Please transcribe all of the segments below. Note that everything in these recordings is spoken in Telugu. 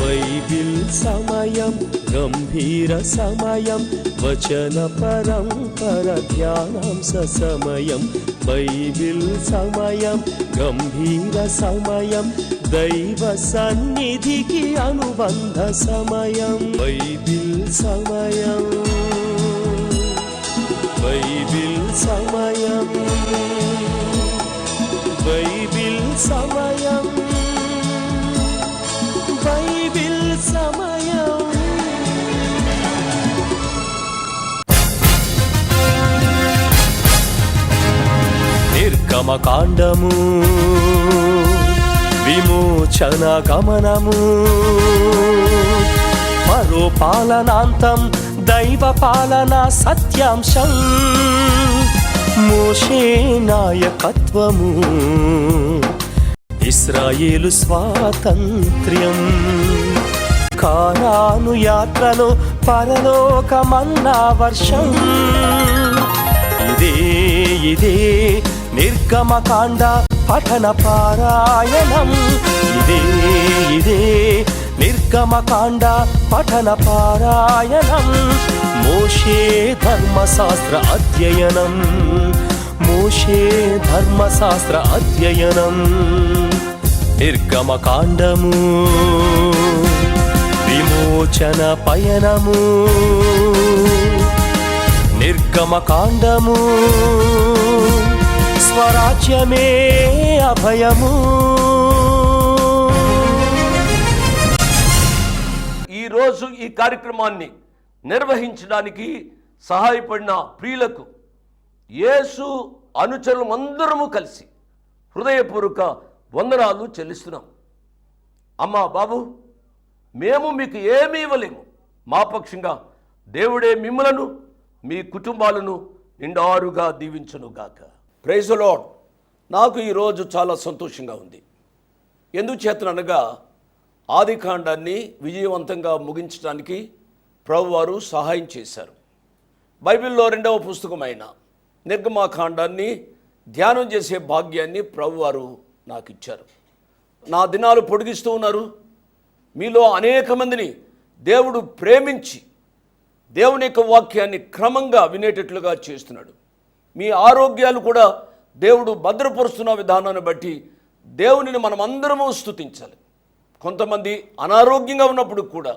బైబిల్ సమయం గంభీర సమయం వచన పరంపర ధ్యానాంశ సమయం బైబిల్ సమయం గంభీర సమయం దైవ సన్నిధికి అనుబంధ సమయం బైబిల్ సమయం బైబిల్ సమయం బైబిల్ సమయం బైబిల్ సమయం. నిర్గమకాండము విమోచన గమనము మరో పాలనాంతం దైవ పాలన సత్యాంశం మోషే నాయకత్వము ఇశ్రాయేలు స్వాతంత్ర్యం కానాను యాత్రలో పరలోకమన్నా వర్షం ఇదే నిర్గమకాండ పఠన పారాయణం ఇదే నిర్గమకాండ పఠన పారాయణం మోషే ధర్మశాస్త్ర అధ్యయనం మోషే ధర్మశాస్త్ర అధ్యయనం నిర్గమకాండము విమోచన పయనము నిర్గమకాండము స్వరాజ్యమే అభయము. ఈరోజు ఈ కార్యక్రమాన్ని నిర్వహించడానికి సహాయపడిన ప్రియులకు యేసు అనుచరులు అందరము కలిసి హృదయపూర్వక వందనాలు చెల్లిస్తున్నాం. అమ్మా బాబు, మేము మీకు ఏమీ ఇవ్వలేము. మా పక్షంగా దేవుడే మిమ్మలను మీ కుటుంబాలను నిండారుగా దీవించునుగాక. Praise the Lord. నాకు ఈరోజు చాలా సంతోషంగా ఉంది. ఎందుచేతనగా ఆదికాండాన్ని విజయవంతంగా ముగించడానికి ప్రభువారు సహాయం చేశారు. బైబిల్లో 2వ పుస్తకమైన నిర్గమకాండాన్ని ధ్యానం చేసే భాగ్యాన్ని ప్రభువారు నాకు ఇచ్చారు. నా దినాలు పొడిగిస్తూ ఉన్నారు. మీలో అనేక మందిని దేవుడు ప్రేమించి దేవుని యొక్క వాక్యాన్ని క్రమంగా వినేటట్లుగా చేస్తున్నాడు. మీ ఆరోగ్యాలు కూడా దేవుడు భద్రపరుస్తున్న విధానాన్ని బట్టి దేవునిని మనం అందరము స్తుతించాలి. కొంతమంది అనారోగ్యంగా ఉన్నప్పుడు కూడా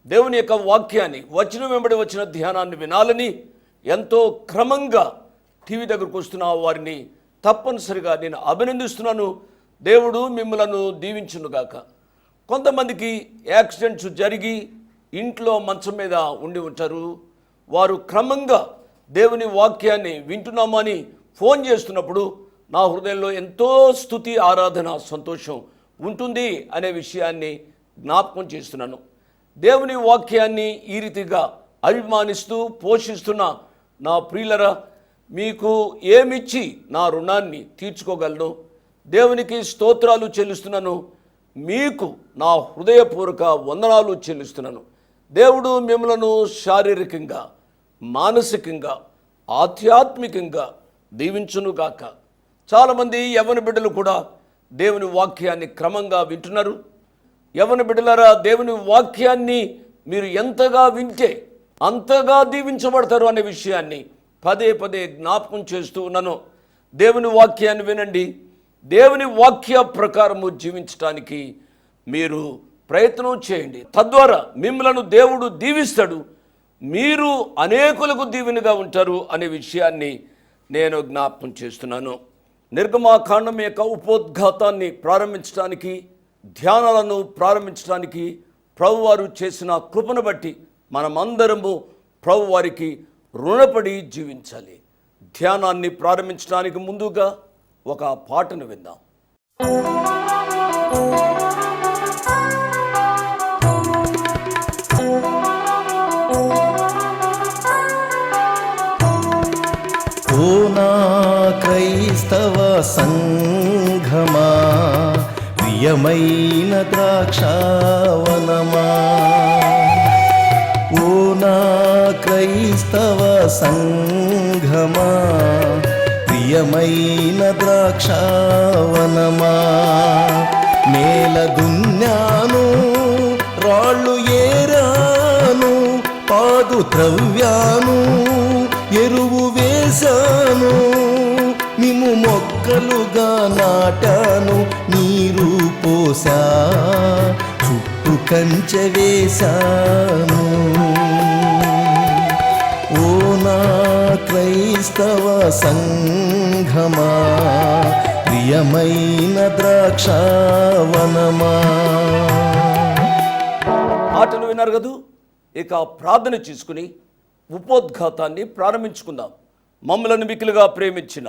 దేవుని యొక్క వాక్యాన్ని వచనం వెంబడి వచ్చిన ధ్యానాన్ని వినాలని ఎంతో క్రమంగా టీవీ దగ్గరకు వస్తున్న వారిని తప్పనిసరిగా నేను అభినందిస్తున్నాను. దేవుడు మిమ్మలను దీవించునుగాక. కొంతమందికి యాక్సిడెంట్స్ జరిగి ఇంట్లో మంచం మీద ఉండి ఉంటారు. వారు క్రమంగా దేవుని వాక్యాన్ని వింటున్నామని ఫోన్ చేస్తున్నప్పుడు నా హృదయంలో ఎంతో స్తుతి ఆరాధన సంతోషం ఉంటుంది అనే విషయాన్ని జ్ఞాపకం చేస్తున్నాను. దేవుని వాక్యాన్ని ఈ రీతిగా అభిమానిస్తూ పోషిస్తున్న నా ప్రియులరా, మీకు ఏమిచ్చి నా రుణాన్ని తీర్చుకోగలను? దేవునికి స్తోత్రాలు చెల్లిస్తున్నాను. మీకు నా హృదయపూర్వక వందనాలు చెల్లిస్తున్నాను. దేవుడు మిమ్మలను శారీరకంగా, మానసికంగా, ఆధ్యాత్మికంగా దీవించునుగాక. చాలామంది యవ్వన బిడ్డలు కూడా దేవుని వాక్యాన్ని క్రమంగా వింటున్నారు. యవ్వన బిడ్డలారా, దేవుని వాక్యాన్ని మీరు ఎంతగా వింటే అంతగా దీవించబడతారు అనే విషయాన్ని పదే పదే జ్ఞాపకం చేస్తూ ఉన్నాను. దేవుని వాక్యాన్ని వినండి. దేవుని వాక్య ప్రకారము జీవించడానికి మీరు ప్రయత్నం చేయండి. తద్వారా మిమ్మలను దేవుడు దీవిస్తాడు. మీరు అనేకులకు దీవెనగా ఉంటారు అనే విషయాన్ని నేను జ్ఞాపకం చేస్తున్నాను. నిర్గమకాండం యొక్క ఉపోద్ఘాతాన్ని ప్రారంభించడానికి, ధ్యానాలను ప్రారంభించడానికి ప్రభువారు చేసిన కృపను బట్టి మనమందరము ప్రభువారికి రుణపడి జీవించాలి. ధ్యానాన్ని ప్రారంభించడానికి ముందుగా ఒక పాటను విందాం. ఓ నా క్రైస్తవ సంఘమా, ప్రియమైన ద్రాక్షావనమా, ఓ నా క్రైస్తవ సంఘమా, ప్రియమైన ద్రాక్షావనమా, నేల దున్యాను పాలు త్రవ్యాను, ఎరువు వేశాను, మిము మొక్కలుగా నాటాను, నీరు పోసా, చుట్టూ కంచె వేశాను. ఓ నా క్రైస్తవ సంఘమా, ప్రియమైన ద్రాక్షావనమా. మాటలు విన్నారు కదూ. ఇక ప్రార్థన చేసుకుని ఉపోద్ఘాతాన్ని ప్రారంభించుకుందాం. మమ్మలను మిక్కిలుగా ప్రేమించిన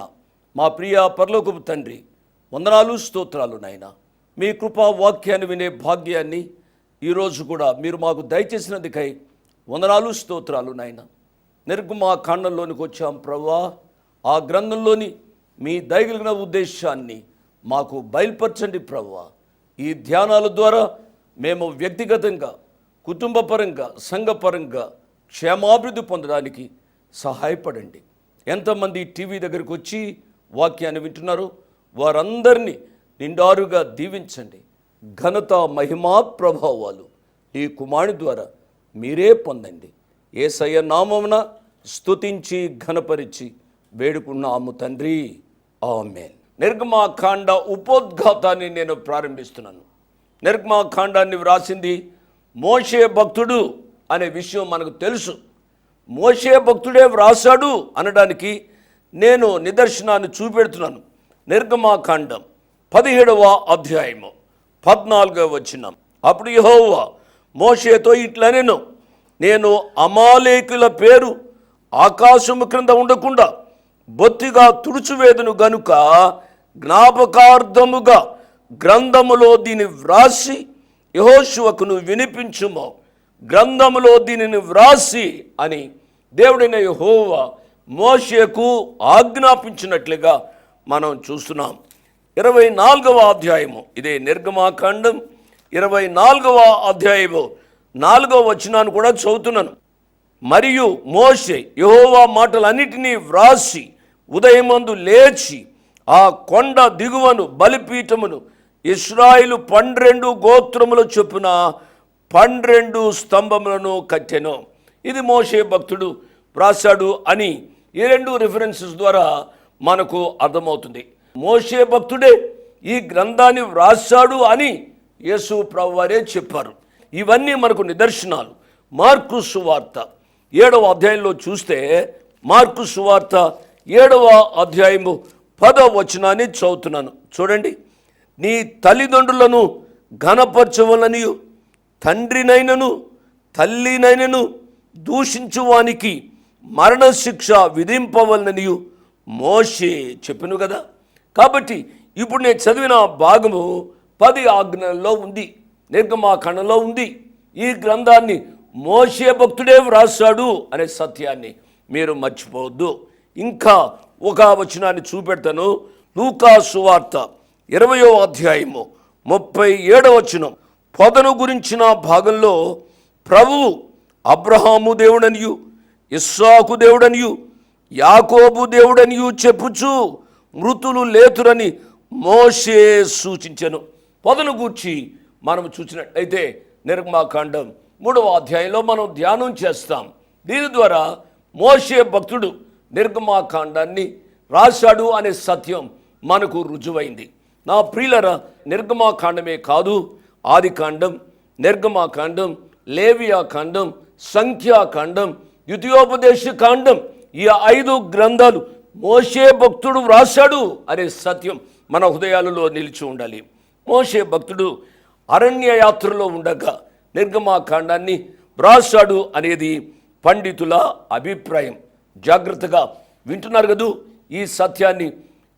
మా ప్రియ పరలోకపు తండ్రి, వందనాలు స్తోత్రాలు నాయనా. మీ కృపా వాక్యాన్ని వినే భాగ్యాన్ని ఈరోజు కూడా మీరు మాకు దయచేసినందుకై వందనాలు స్తోత్రాలు నాయనా. నిర్గమాకాండంలోనికి వచ్చాం ప్రభువా. ఆ గ్రంథంలోని మీ దయగలిగిన ఉద్దేశాన్ని మాకు బయలుపరచండి ప్రభువా. ఈ ధ్యానాల ద్వారా మేము వ్యక్తిగతంగా, కుటుంబపరంగా, సంఘపరంగా క్షేమాభివృద్ధి పొందడానికి సహాయపడండి. ఎంతమంది టీవీ దగ్గరికి వచ్చి వాక్యాన్ని వింటున్నారో వారందరినీ నిండారుగా దీవించండి. ఘనత, మహిమా, ప్రభావాలు ఈ కుమారుని ద్వారా మీరే పొందండి. యేసయ్య నామమున స్తుతించి ఘనపరిచి వేడుకున్నాము తండ్రి, ఆమేన్. నిర్గమాకాండ ఉపోద్ఘాతాన్ని నేను ప్రారంభిస్తున్నాను. నిర్గమాకాండాన్ని వ్రాసింది మోషే భక్తుడు అనే విషయం మనకు తెలుసు. మోషే భక్తుడే వ్రాసాడు అనడానికి నేను నిదర్శనాన్ని చూపెడుతున్నాను. నిర్గమాకాండం 17వ అధ్యాయము 14వ వచనం. అప్పుడు యెహోవా మోషేతో ఇట్లనెను, నేను అమాలేకుల పేరు ఆకాశము క్రింద ఉండకుండా బొత్తిగా తుడుచువేదును గనుక జ్ఞాపకార్థముగా గ్రంథములో దీన్ని వ్రాసి యెహోషువకును వినిపించుము. గ్రంథములో దీనిని వ్రాసి అని దేవుడైన యెహోవా మోషేకు ఆజ్ఞాపించినట్లుగా మనం చూస్తున్నాం. 24వ అధ్యాయము, ఇదే నిర్గమాకాండం 24వ అధ్యాయము 4వ వచనాన్ని కూడా చదువుతున్నాను. మరియు మోషే యెహోవా మాటలన్నిటినీ వ్రాసి ఉదయమందు లేచి ఆ కొండ దిగువను బలిపీఠమును ఇశ్రాయేలు 12 గోత్రముల చొప్పున 12 స్తంభములను కట్టెను. ఇది మోషే భక్తుడు వ్రాసాడు అని ఈ 2 రిఫరెన్సెస్ ద్వారా మనకు అర్థమవుతుంది. మోషే భక్తుడే ఈ గ్రంథాన్ని వ్రాసాడు అని యేసు ప్రభువారే చెప్పారు. ఇవన్నీ మనకు నిదర్శనాలు. మార్కు సువార్త 7వ అధ్యాయంలో చూస్తే, మార్కు సువార్త 7వ అధ్యాయము 10వ వచనాన్ని చదువుతున్నాను, చూడండి. నీ తల్లిదండ్రులను ఘనపరచవలనియు తండ్రినైనను తల్లినైనను దూషించువానికి మరణశిక్ష విధింపవలననియు మోషే చెప్పెను కదా. కాబట్టి ఇప్పుడు నేను చదివిన భాగము 10 ఆజ్ఞలలో ఉంది, నిర్గమాకాండంలో ఉంది. ఈ గ్రంథాన్ని మోషే భక్తుడే వ్రాసాడు అనే సత్యాన్ని మీరు మర్చిపోవద్దు. ఇంకా ఒక వచనాన్ని చూపెడతాను. లూకా సువార్త 20వ అధ్యాయము 37వ వచనం. పొదను గురించిన భాగంలో ప్రభువు అబ్రహాము దేవుడనియు ఇస్సాకు దేవుడనియు యాకోబు దేవుడనియు చెప్పుచు మృతులు లేతురని మోషే సూచించెను. పొదను గూర్చి మనం చూసినట్లయితే నిర్గమాకాండం 3వ అధ్యాయంలో మనం ధ్యానం చేస్తాం. దీని ద్వారా మోషే భక్తుడు నిర్గమాకాండాన్ని రాశాడు అనే సత్యం మనకు రుజువైంది. నా ప్రియులరా, నిర్గమాకాండమే కాదు, ఆదికాండం, నిర్గమాకాండం, లేవియాకాండం, సంఖ్యాకాండం, ద్వితీయోపదేశ కాండం, ఈ 5 గ్రంథాలు మోషే భక్తుడు వ్రాసాడు అనే సత్యం మన హృదయాలలో నిలిచి ఉండాలి. మోషే భక్తుడు అరణ్య యాత్రలో ఉండగా నిర్గమాకాండాన్ని వ్రాసాడు అనేది పండితుల అభిప్రాయం. జాగ్రత్తగా వింటున్నారు కదూ ఈ సత్యాన్ని.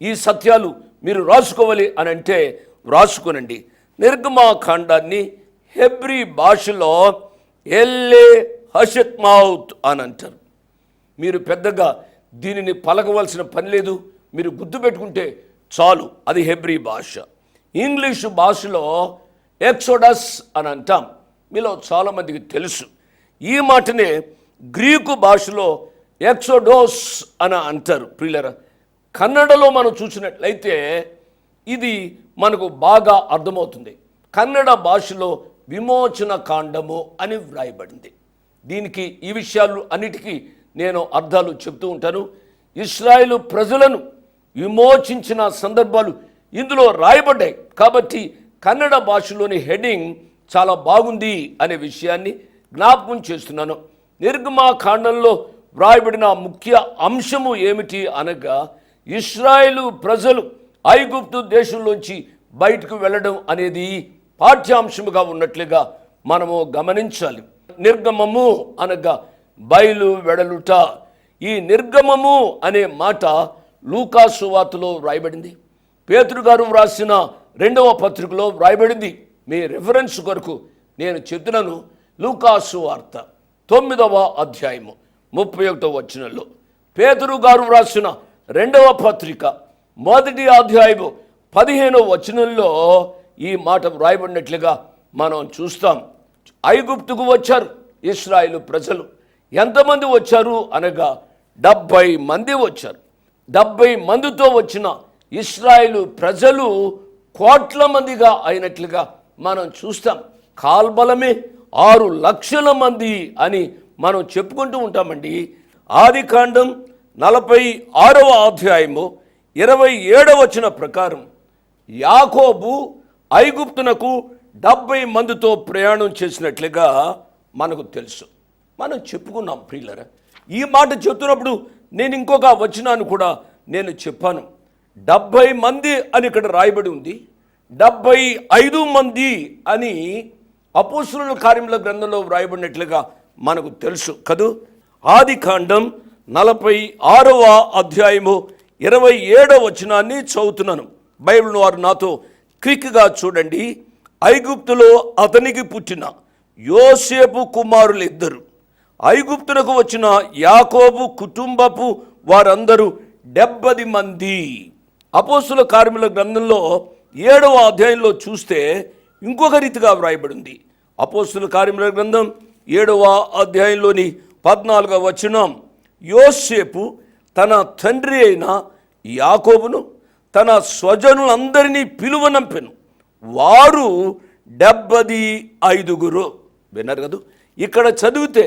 ఈ సత్యాలు మీరు రాసుకోవాలి అని అంటే వ్రాసుకునండి. నిర్గమాకాండాన్ని హెబ్రీ భాషలో ఎల్లే హషత్మౌత్ అని అంటారు. మీరు పెద్దగా దీనిని పలకవలసిన పని లేదు, మీరు గుర్తుపెట్టుకుంటే చాలు. అది హెబ్రీ భాష. ఇంగ్లీషు భాషలో ఎక్సోడస్ అని అంటాం. మీలో చాలామందికి తెలుసు. ఈ మాటనే గ్రీకు భాషలో ఎక్సోడోస్ అని అంటారు. ప్రియులరా, కన్నడలో మనం చూసినట్లయితే ఇది మనకు బాగా అర్థమవుతుంది. కన్నడ భాషలో విమోచన కాండము అని వ్రాయబడింది. దీనికి ఈ విషయాలు అన్నిటికీ నేను అర్థాలు చెప్తూ ఉంటాను. ఇశ్రాయేలు ప్రజలను విమోచించిన సందర్భాలు ఇందులో రాయబడ్డాయి కాబట్టి కన్నడ భాషలోని హెడ్డింగ్ చాలా బాగుంది అనే విషయాన్ని జ్ఞాపకం చేస్తున్నాను. నిర్గమాకాండంలో వ్రాయబడిన ముఖ్య అంశము ఏమిటి అనగా ఇశ్రాయేలు ప్రజలు ఐగుప్తు దేశంలోంచి బయటకు వెళ్ళడం అనేది పాఠ్యాంశముగా ఉన్నట్లుగా మనము గమనించాలి. నిర్గమము అనగా బయలు వెడలుట. ఈ నిర్గమము అనే మాట లూకా సువార్తలో వ్రాయబడింది. పేతురు గారు వ్రాసిన 2వ పత్రికలో వ్రాయబడింది. మీ రిఫరెన్స్ కొరకు నేను చెప్తున్నాను. లూకా సువార్త 9వ అధ్యాయము 31వ వచనంలో, పేతురు గారు వ్రాసిన 2వ పత్రిక 1వ అధ్యాయము 15వ వచనంలో ఈ మాట వ్రాయబడినట్లుగా మనం చూస్తాం. ఐగుప్తుకు వచ్చారు ఇశ్రాయేలు ప్రజలు. ఎంతమంది వచ్చారు అనగా 70 మంది వచ్చారు. 70 మందితో వచ్చిన ఇశ్రాయేలు ప్రజలు కోట్ల మందిగా అయినట్లుగా మనం చూస్తాం. కాల్బలమే 6 లక్షల మంది అని మనం చెప్పుకుంటూ ఉంటామండి. ఆదికాండం 46వ అధ్యాయము 27వ వచనం ప్రకారం యాకోబు ఐగుప్తునకు 70 మందితో ప్రయాణం చేసినట్లుగా మనకు తెలుసు. మనం చెప్పుకున్నాం ప్రియులరా. ఈ మాట చెప్తున్నప్పుడు నేను ఇంకొక వచనాన్ని కూడా నేను చెప్పాను. 70 మంది అని ఇక్కడ రాయబడి ఉంది. 75 మంది అని అపోస్తలుల కార్యముల గ్రంథంలో వ్రాయబడినట్లుగా మనకు తెలుసు కదూ. ఆదికాండం 46వ అధ్యాయము 27వ వచనాన్ని చదువుతున్నాను. బైబిల్ వారు నాతో క్విక్గా చూడండి. ఐగుప్తులో అతనికి పుట్టిన యోసేపు కుమారులు 2 ఐగుప్తునకు వచ్చిన యాకోబు కుటుంబపు వారందరూ 70 మంది. అపోస్తలుల కార్యముల గ్రంథంలో 7వ అధ్యాయంలో చూస్తే ఇంకొక రీతిగా వ్రాయబడింది. అపోస్తలుల కార్యముల గ్రంథం 7వ అధ్యాయంలోని 14వ వచనం, యోసేపు తన తండ్రి అయిన యాకోబును తన స్వజనులందరినీ పిలువనంపెను. వారు 75. విన్నారు కదా. ఇక్కడ చదివితే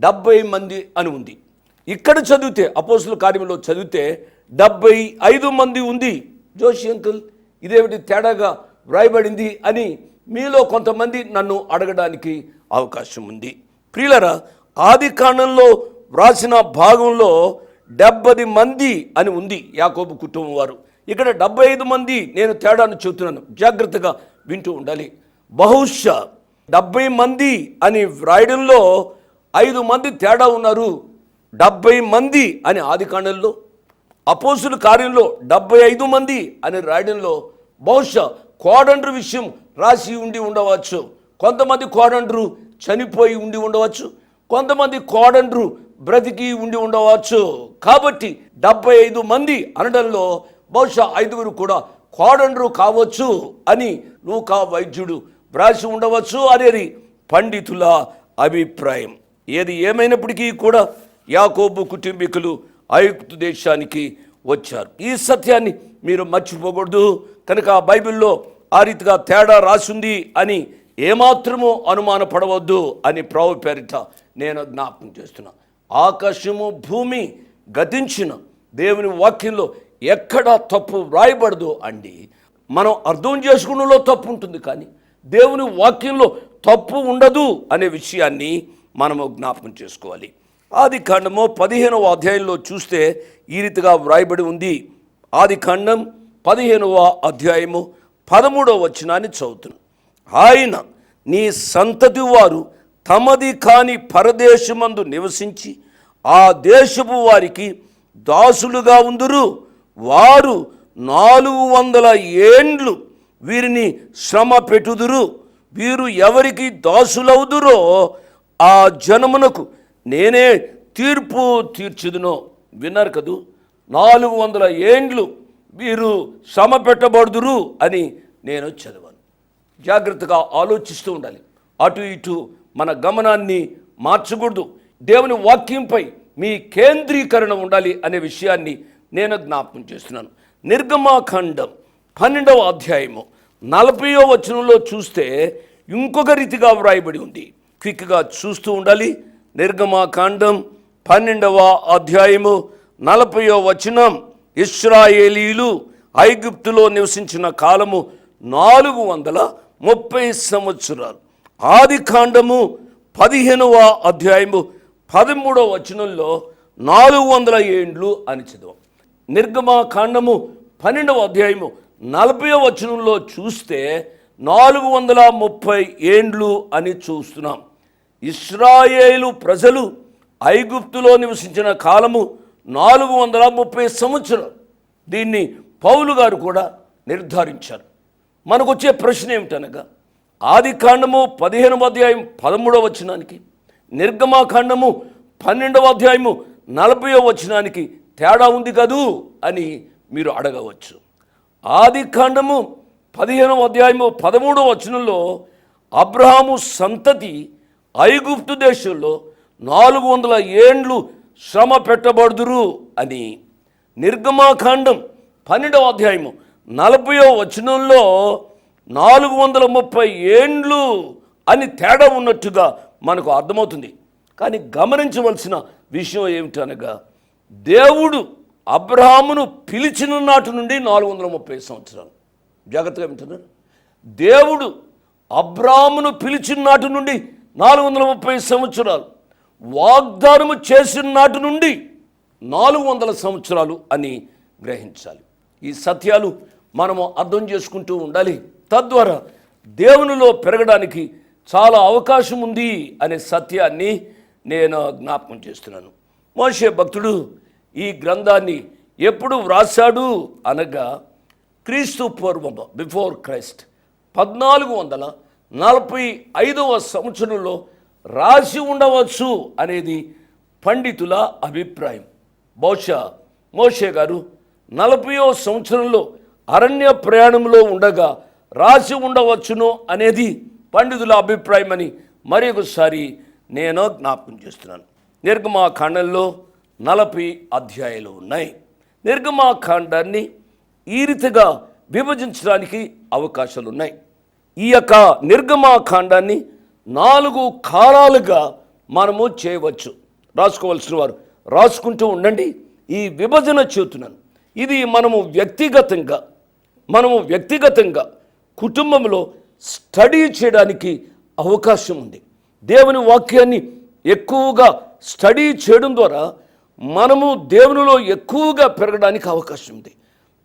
70 మంది అని ఉంది. ఇక్కడ చదివితే అపోస్తలుల కార్యములో చదివితే 75 మంది ఉంది. జోషి అంకుల్ ఇదేమిటి తేడాగా వ్రాయబడింది అని మీలో కొంతమంది నన్ను అడగడానికి అవకాశం ఉంది. ప్రియులరా, ఆదికాండంలో వ్రాసిన భాగంలో 70 మంది అని ఉంది యాకోబు కుటుంబం వారు. ఇక్కడ 75 మంది. నేను తేడాను చెబుతున్నాను, జాగ్రత్తగా వింటూ ఉండాలి. బహుశా 70 మంది అని వ్రాయడంలో 5 మంది తేడా ఉన్నారు. 70 మంది అని ఆదికాండంలో, అపోస్తలుల కార్యంలో 75 మంది అని రాయడంలో బహుశా కోడండ్రు విషయం రాసి ఉండి ఉండవచ్చు. కొంతమంది కోడండ్రు చనిపోయి ఉండి ఉండవచ్చు, కొంతమంది కోడండ్రు బ్రతికి ఉండి ఉండవచ్చు. కాబట్టి 75 మంది అనడంలో బహుశా 5 కూడా కోడండ్రు కావచ్చు అని లూకా వైద్యుడు వ్రాసి ఉండవచ్చు అనేది పండితుల అభిప్రాయం. ఏది ఏమైనప్పటికీ కూడా యాకోబు కుటుంబీకులు ఐగుప్తు దేశానికి వచ్చారు. ఈ సత్యాన్ని మీరు మర్చిపోకూడదు. కనుక బైబిల్లో ఆ రీతిగా తేడా రాసింది అని ఏమాత్రమూ అనుమానపడవద్దు అని ప్రభు పేరిట నేను జ్ఞాపకం చేస్తున్నా. ఆకాశము భూమి గతించిన దేవుని వాక్యంలో ఎక్కడా తప్పు వ్రాయబడదు అండి. మనం అర్థం చేసుకున్నలో తప్పు ఉంటుంది, కానీ దేవుని వాక్యంలో తప్పు ఉండదు అనే విషయాన్ని మనము జ్ఞాపకం చేసుకోవాలి. ఆదికాండము 15వ అధ్యాయంలో చూస్తే ఈ రీతిగా వ్రాయబడి ఉంది. ఆదికాండం 15వ అధ్యాయము 13వ వచనాన్ని చదువుతున్నాను. ఆయన నీ సంతతి వారు తమది కాని పరదేశమందు నివసించి ఆ దేశపు వారికి దాసులుగా ఉందురు. వారు 400 ఏండ్లు వీరిని శ్రమ పెట్టుదురు. వీరు ఎవరికి దాసులవుదురో ఆ జనమునకు నేనే తీర్పు తీర్చుదునో. విన్నారు కదూ. 400 ఏండ్లు వీరు శ్రమ పెట్టబడుదురు అని నేను చదివాను. జాగ్రత్తగా ఆలోచిస్తూ ఉండాలి. అటు ఇటు మన గమనాన్ని మార్చకూడదు. దేవుని వాక్యంపై మీ కేంద్రీకరణ ఉండాలి అనే విషయాన్ని నేను జ్ఞాపకం చేస్తున్నాను. నిర్గమాకాండం 12వ అధ్యాయము 40వ వచనంలో చూస్తే ఇంకొక రీతిగా వ్రాయబడి ఉంది. క్విక్గా చూస్తూ ఉండాలి. నిర్గమాకాండం 12వ అధ్యాయము 40వ వచనం, ఇశ్రాయేలీలు ఐగుప్తులో నివసించిన కాలము 430 సంవత్సరాలు. ఆది కాండము 15వ అధ్యాయము 13వ వచనంలో 400 ఏండ్లు అని చదువు. నిర్గమాకాండము 12వ అధ్యాయము 40వ వచనంలో చూస్తే 430 ఏండ్లు అని చూస్తున్నాం. ఇశ్రాయేలు ప్రజలు ఐగుప్తులో నివసించిన కాలము 430 సంవత్సరాలు. దీన్ని పౌలు గారు కూడా నిర్ధారించారు. మనకు వచ్చే ప్రశ్న ఏమిటనగా, ఆది కాండము 15వ అధ్యాయం 13వ వచనానికి, నిర్గమాకాండము 12వ అధ్యాయము 40వ వచనానికి తేడా ఉంది కదూ అని మీరు అడగవచ్చు. ఆది కాండము 15వ అధ్యాయము 13వ వచనంలో అబ్రహాము సంతతి ఐగుప్తు దేశంలో 400 ఏండ్లు శ్రమ పెట్టబడుదురు అని, నిర్గమాకాండం 12వ అధ్యాయము 40వ వచనంలో 430 ఏండ్లు అని తేడా ఉన్నట్టుగా మనకు అర్థమవుతుంది. కానీ గమనించవలసిన విషయం ఏమిటనగా, దేవుడు అబ్రహామును పిలిచిన నాటి నుండి 430 సంవత్సరాలు. జాగ్రత్తగా వింటున్నారు. దేవుడు అబ్రహామును పిలిచిన నాటి నుండి 430 సంవత్సరాలు, వాగ్దానము చేసిన నాటి నుండి 400 సంవత్సరాలు అని గ్రహించాలి. ఈ సత్యాలు మనము అర్థం చేసుకుంటూ ఉండాలి. తద్వారా దేవునిలో పెరగడానికి చాలా అవకాశం ఉంది అనే సత్యాన్ని నేను జ్ఞాపకం చేస్తున్నాను. మోషే భక్తుడు ఈ గ్రంథాన్ని ఎప్పుడు వ్రాసాడు అనగా, క్రీస్తు పూర్వం, బిఫోర్ క్రైస్ట్ 1445వ సంవత్సరంలో రాసి ఉండవచ్చు అనేది పండితుల అభిప్రాయం. బహుశా మోషే గారు 40వ సంవత్సరంలో అరణ్య ప్రయాణంలో ఉండగా రాసి ఉండవచ్చును అనేది పండితుల అభిప్రాయం అని మరి ఒకసారి నేను జ్ఞాపకం చేస్తున్నాను. నిర్గమాకాండంలో 40 అధ్యాయాలు ఉన్నాయి. నిర్గమాకాండాన్ని ఈ రీతిగా విభజించడానికి అవకాశాలు ఉన్నాయి. ఈ యొక్క నిర్గమాకాండాన్ని 4 కాలాలుగా మనము చేయవచ్చు. రాసుకోవాల్సిన వారు రాసుకుంటూ ఉండండి. ఈ విభజన చేస్తున్నాను. ఇది మనము వ్యక్తిగతంగా కుటుంబంలో స్టడీ చేయడానికి అవకాశం ఉంది. దేవుని వాక్యాన్ని ఎక్కువగా స్టడీ చేయడం ద్వారా మనము దేవునిలో ఎక్కువగా పెరగడానికి అవకాశం ఉంది.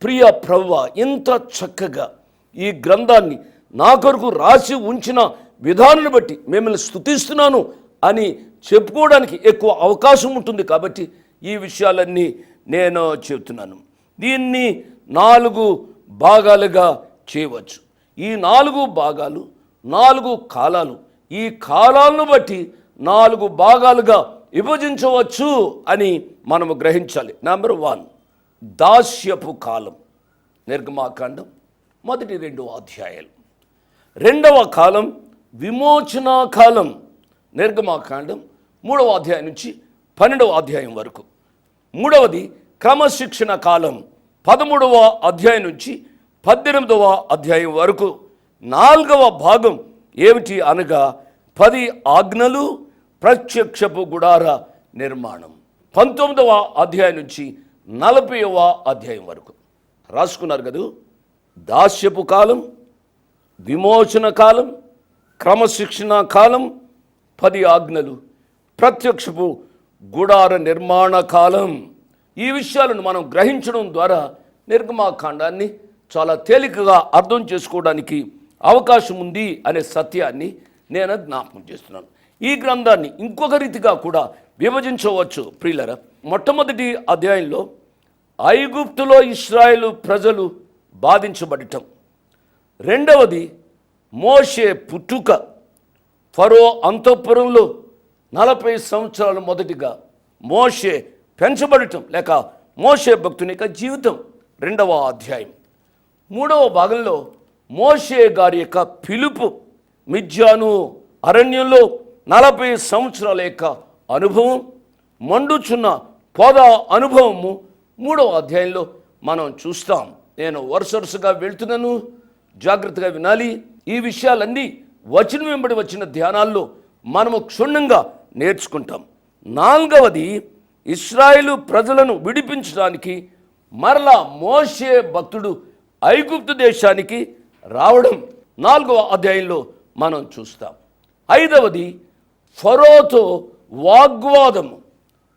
ప్రియ ప్రభువా, ఇంత చక్కగా ఈ గ్రంథాన్ని నా కొరకు రాసి ఉంచిన విధానాన్ని బట్టి మిమ్మల్ని స్తుతిస్తున్నాను అని చెప్పుకోవడానికి ఎక్కువ అవకాశం ఉంటుంది. కాబట్టి ఈ విషయాలన్నీ నేను చెబుతున్నాను. దీన్ని 4 భాగాలుగా చేయవచ్చు. ఈ 4 భాగాలు 4 కాలాలు, ఈ కాలాలను బట్టి 4 భాగాలుగా విభజించవచ్చు అని మనము గ్రహించాలి. నెంబర్ 1, దాస్యపు కాలం. నిర్గమాకాండం 1-2 అధ్యాయాలు. 2వ కాలం విమోచన కాలం. నిర్గమాకాండం 3వ అధ్యాయం నుంచి 12వ అధ్యాయం వరకు. 3వది క్రమశిక్షణ కాలం 13వ అధ్యాయం నుంచి 18వ అధ్యాయం వరకు. 4వ భాగం ఏమిటి అనగా 10 ఆజ్ఞలు, ప్రత్యక్షపు గుడార నిర్మాణం 19వ అధ్యాయం నుంచి 40వ అధ్యాయం వరకు. రాసుకున్నారు కదా. దాస్యపు కాలం, విమోచన కాలం, క్రమశిక్షణ కాలం, 10 ఆజ్ఞలు, ప్రత్యక్షపు గుడార నిర్మాణ కాలం. ఈ విషయాలను మనం గ్రహించడం ద్వారా నిర్గమాకాండాన్ని చాలా తేలికగా అర్థం చేసుకోవడానికి అవకాశం ఉంది అనే సత్యాన్ని నేను జ్ఞాపకం చేస్తున్నాను. ఈ గ్రంథాన్ని ఇంకొక రీతిగా కూడా విభజించవచ్చు. ప్రియులరా, మొట్టమొదటి అధ్యాయంలో ఐగుప్తులో ఇశ్రాయేలు ప్రజలు బాధించబడటం. 2వది మోషే పుట్టుక, ఫరో అంతఃపురంలో 40 సంవత్సరాలు మొదటిగా మోషే పెంచబడటం లేక మోషే భక్తుని యొక్క జీవితం 2వ అధ్యాయం. 3వ భాగంలో మోషే గారి యొక్క పిలుపు, మిద్యాను అరణ్యంలో 40 సంవత్సరాల యొక్క అనుభవం, మండుచున్న పొద అనుభవము 3వ అధ్యాయంలో మనం చూస్తాం. నేను వరుసగా వెళ్తున్నాను, జాగ్రత్తగా వినాలి. ఈ విషయాలన్నీ వచనం వెంబడి వచ్చిన ధ్యానాల్లో మనము క్షుణ్ణంగా నేర్చుకుంటాం. నాలుగవది, ఇశ్రాయేలు ప్రజలను విడిపించడానికి మరలా మోషే భక్తుడు ఐగుప్తు దేశానికి రావడం 4వ అధ్యాయంలో మనం చూస్తాం. ఐదవది, ఫరోతో వాగ్వాదము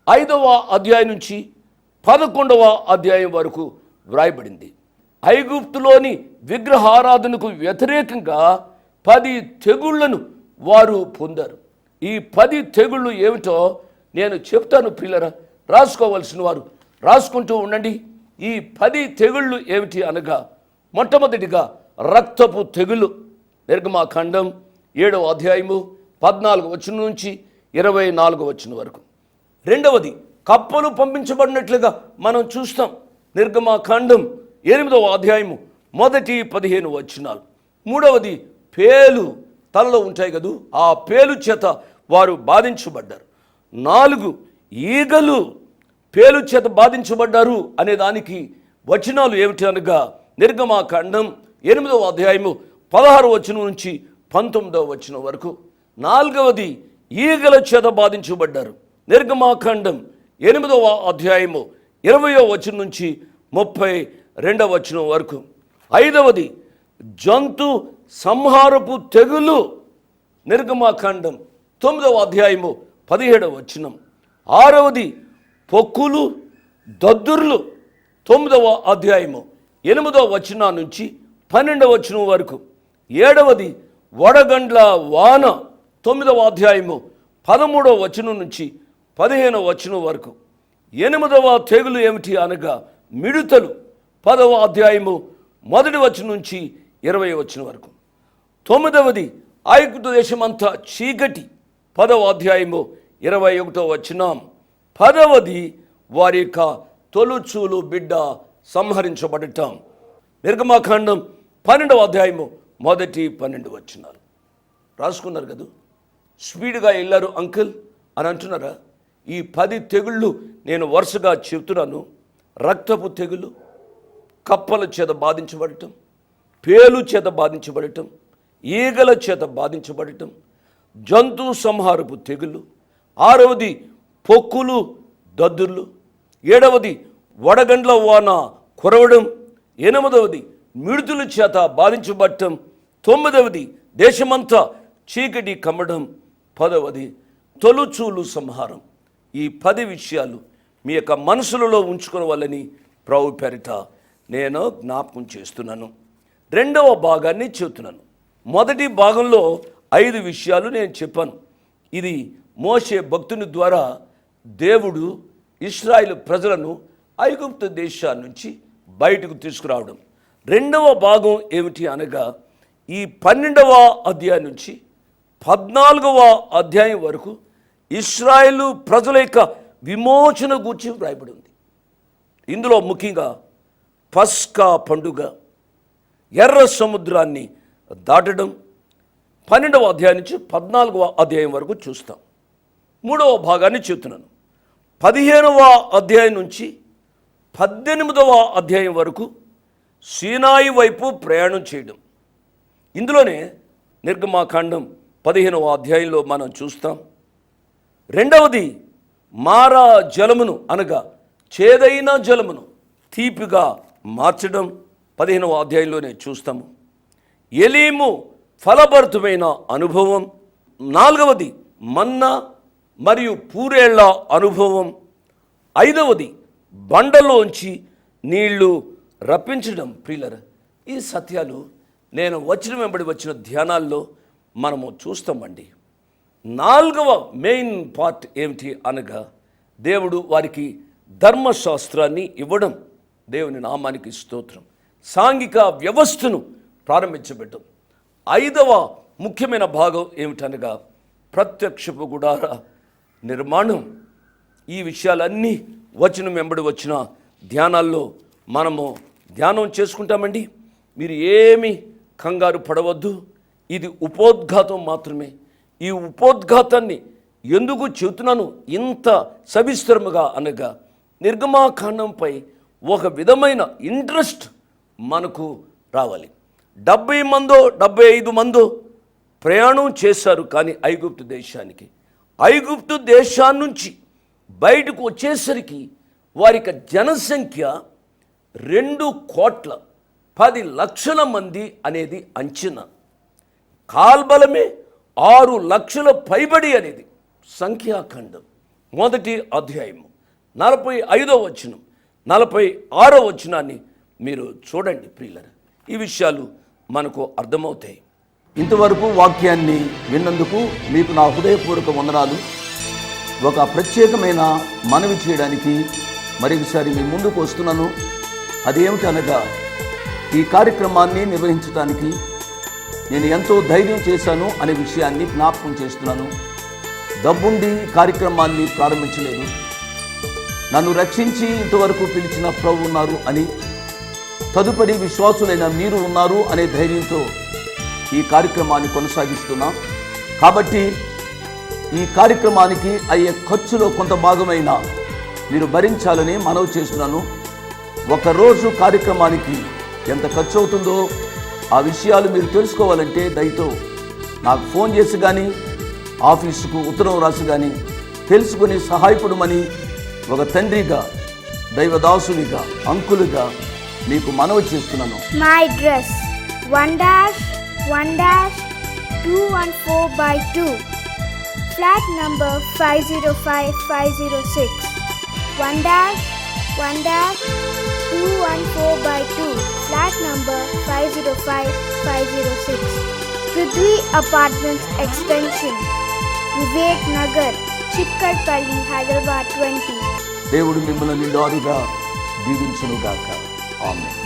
5వ అధ్యాయం నుంచి 11వ అధ్యాయం వరకు వ్రాయబడింది. ఐగుప్తులోని విగ్రహారాధనకు వ్యతిరేకంగా 10 తెగుళ్లను వారు పొందారు. ఈ 10 తెగుళ్ళు ఏమిటో నేను చెప్తాను ప్రియులరా, రాసుకోవలసిన వారు రాసుకుంటూ ఉండండి. ఈ 10 తెగుళ్ళు ఏమిటి అనగా, మొట్టమొదటిగా రక్తపు తెగులు, నిర్గమాకాండం 7వ అధ్యాయము 14వ వచనం నుంచి 24వ వచనం వరకు. రెండవది, కప్పలు పంపించబడినట్లుగా మనం చూస్తాం, నిర్గమాకాండం 8వ అధ్యాయము 1-15 వచనాలు. మూడవది, పేలు తలలో ఉంటాయి కదూ, ఆ పేలు చేత వారు బాధించబడ్డారు. 4, ఈగలు పేలు చేత బాధించబడ్డారు అనే దానికి వచనాలు ఏమిటి అనగా, నిర్గమాకాండం 8వ అధ్యాయము 16వ వచనం నుంచి 19వ వచనం వరకు. 4వది, ఈగల చేత బాధించబడ్డారు, నిర్గమాకాండం 8వ అధ్యాయము 20వ వచనం నుంచి 32వ వచనం వరకు. 5వది, జంతు సంహారపు తెగులు, నిర్గమాకాండం 9వ అధ్యాయము 17వ వచనం. 6వది, పొక్కులు దద్దుర్లు, 9వ అధ్యాయము 8వ వచనం నుంచి 12వ వచనం వరకు. 7వది, వడగండ్ల వాన, 9వ అధ్యాయము 13వ వచనం నుంచి 15వ వచనం వరకు. 8వ తెగులు ఏమిటి అనగా మిడుతలు, 10వ అధ్యాయము 1వ వచనం నుంచి 20వ వచనం వరకు. 9వది, ఐగుప్తు దేశమంతా చీకటి, 10వ అధ్యాయము 21వ వచనం. 10వది, వారి యొక్క తొలుచూలు బిడ్డ సంహరించబడటం, నిర్గమాకాండం 12వ అధ్యాయము 1-12 వచనాలు. రాసుకున్నారు కదా, స్పీడ్గా వెళ్ళారు అంకుల్ అని అంటున్నారా? ఈ 10 తెగుళ్ళు నేను వరుసగా చెప్తున్నాను. రక్తపు తెగులు, కప్పల చేత బాధించబడటం, పేలు చేత బాధించబడటం, ఈగల చేత బాధించబడటం, జంతు సంహారపు తెగులు. 6వది, పొక్కులు దద్దుర్లు. 7వది, వడగండ్ల వాన కురవడం. 8వది, మిడుతుల చేత బాధించబడటం. 9వది, దేశమంతా చీకటి కమ్మడం. 10వది, తొలుచూలు సంహారం. ఈ 10 విషయాలు మీ యొక్క మనసులలో ఉంచుకునే వాళ్ళని ప్రభు పేరిట నేను జ్ఞాపకం చేస్తున్నాను. 2వ భాగాన్ని చెబుతున్నాను. మొదటి భాగంలో 5 విషయాలు నేను చెప్పాను. ఇది మోషే భక్తుని ద్వారా దేవుడు ఇశ్రాయేలు ప్రజలను ఐగుప్తు దేశం నుంచి బయటకు తీసుకురావడం. 2వ భాగం ఏమిటి అనగా, ఈ 12వ అధ్యాయం నుంచి 14వ అధ్యాయం వరకు ఇశ్రాయేలు ప్రజల యొక్క విమోచన గూర్చి వ్రాయబడి ఉంది. ఇందులో ముఖ్యంగా పస్కా పండుగ, ఎర్ర సముద్రాన్ని దాటడం 12వ అధ్యాయం నుంచి 14వ అధ్యాయం వరకు చూస్తాం. 3వ భాగాన్ని చెప్తున్నాను. 15వ అధ్యాయం నుంచి 18వ అధ్యాయం వరకు సీనాయి వైపు ప్రయాణం చేయడం. ఇందులోనే నిర్గమాకాండం 15వ అధ్యాయంలో మనం చూస్తాం. 2వది, మారా జలమును అనగా చేదైన జలమును తీపిగా మార్చడం 15వ అధ్యాయంలోనే చూస్తాము. ఎలీము ఫలభరితమైన అనుభవం. 4వది, మన్నా మరియు పూరేళ్ల అనుభవం. 5వది, బండలోంచి నీళ్లు రప్పించడం. ప్రియులరా, ఈ సత్యాలు నేను వెంబడి వచ్చిన ధ్యానాల్లో మనము చూస్తామండి. 4వ మెయిన్ పార్ట్ ఏమిటి అనగా, దేవుడు వారికి ధర్మశాస్త్రాన్ని ఇవ్వడం. దేవుని నామానికి స్తోత్రం. సాంఘిక వ్యవస్థను ప్రారంభించబెట్టడం. 5వ ముఖ్యమైన భాగం ఏమిటనగా, ప్రత్యక్షపు గుడార నిర్మాణం. ఈ విషయాలన్నీ వెంబడి వచ్చిన ధ్యానాల్లో మనము ధ్యానం చేసుకుంటామండి. మీరు ఏమీ కంగారు పడవద్దు. ఇది ఉపోద్ఘాతం మాత్రమే. ఈ ఉపోద్ఘాతాన్ని ఎందుకు చెబుతున్నాను ఇంత సవిస్తరముగా అనగా, నిర్గమాకాండంపై ఒక విధమైన ఇంట్రెస్ట్ మనకు రావాలి. 70 మందో 75 మందో ప్రయాణం చేశారు కానీ ఐగుప్తు దేశానికి. ఐగుప్తు దేశాన్నించి బయటకు వచ్చేసరికి వారి యొక్క జనసంఖ్య 2,10,00,000 మంది అనేది అంచనా. కాల్బలమే 6,00,000 పైబడి అనేది సంఖ్యాఖండం. మొదటి అధ్యాయము 45వ వచనం 46వ వచనాన్ని మీరు చూడండి ప్రియులారా. ఈ విషయాలు మనకు అర్థమవుతాయి. ఇంతవరకు వాక్యాన్ని విన్నందుకు మీకు నా హృదయపూర్వక వందనాలు. ఒక ప్రత్యేకమైన మనవి చేయడానికి మరొకసారి మీ ముందుకు వస్తున్నాను. అదేమిటనగా, ఈ కార్యక్రమాన్ని నిర్వహించడానికి నేను ఎంతో ధైర్యం చేశాను అనే విషయాన్ని జ్ఞాపకం చేస్తున్నాను. డబ్బుండి కార్యక్రమాన్ని ప్రారంభించలేదు. నన్ను రక్షించి ఇంతవరకు పిలిచిన ప్రభు ఉన్నారు అని, తదుపరి విశ్వాసులైన మీరు ఉన్నారు అనే ధైర్యంతో ఈ కార్యక్రమాన్ని కొనసాగిస్తున్నాం. కాబట్టి ఈ కార్యక్రమానికి అయ్యే ఖర్చులో కొంత భాగమైన మీరు భరించాలని మనవి చేస్తున్నాను. ఒకరోజు కార్యక్రమానికి ఎంత ఖర్చు అవుతుందో ఆ విషయాలు మీరు తెలుసుకోవాలంటే దయతో నాకు ఫోన్ చేసి కానీ ఆఫీసుకు ఉత్తరం రాసి కానీ తెలుసుకుని సహాయపడమని ఒక తండ్రిగా, దైవదాసునిగా, అంకులుగా మీకు మనవి చేస్తున్నాను. My address 1-1-214/2, flat number 505506. 1-1-214/2, flat number 505506. Prithvi Apartments Extension, Vivek Nagar, Chikkarpalli, Hyderabad 20. దేవుడు మిమ్మల్ని నిండారుగా దీవించునుగాక. ఆమేన్.